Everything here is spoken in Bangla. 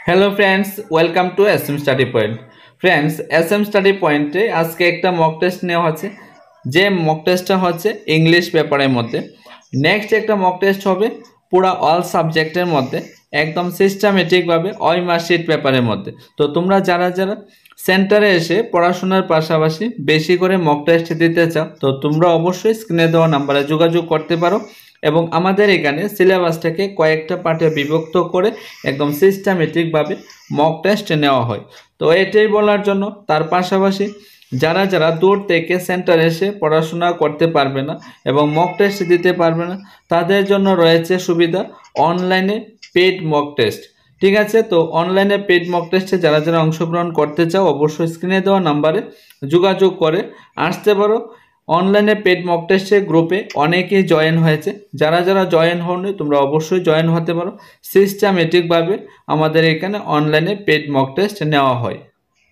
Hello friends, welcome to SM study point. Friends, SM study পয়েন্টে আজকে একটা মক টেস্ট নেওয়া হচ্ছে। যে মক টেস্টটা হচ্ছে ইংলিশ পেপারের মধ্যে। নেক্সট একটা মক টেস্ট হবে পুরা অল সাবজেক্টের মধ্যে, একদম সিস্টেমেটিকভাবে ওই মার্কশিট পেপারের মধ্যে। তো তোমরা যারা যারা সেন্টারে এসে পড়াশোনার পাশাপাশি বেশি করে মক টেস্ট দিতে চাও, তো তোমরা অবশ্যই স্ক্রিনে দেওয়া নাম্বারে যোগাযোগ করতে পারো। এবং আমাদের এখানে সিলেবাসটাকে কয়েকটা পার্টে বিভক্ত করে একদম সিস্টেমেটিকভাবে মক টেস্ট নেওয়া হয়। তো এটাই বলার জন্য তার পাশাপাশি যারা যারা দূর থেকে সেন্টারে এসে পড়াশোনা করতে পারবে না এবং মক টেস্ট দিতে পারবে না, তাদের জন্য রয়েছে সুবিধা অনলাইনে পেইড মক টেস্ট। ঠিক আছে, তো অনলাইনে পেইড মক টেস্টে যারা যারা অংশগ্রহণ করতে চাও অবশ্যই স্ক্রিনে দেওয়া নাম্বারে যোগাযোগ করে আসতে পারো। অনলাইনে পেড মক টেস্টের গ্রুপে অনেকেই জয়েন হয়েছে। যারা যারা জয়েন হওনি তোমরা অবশ্যই জয়েন হতে পারো। সিস্টেমেটিকভাবে আমাদের এখানে অনলাইনে পেড মক টেস্ট নেওয়া হয়।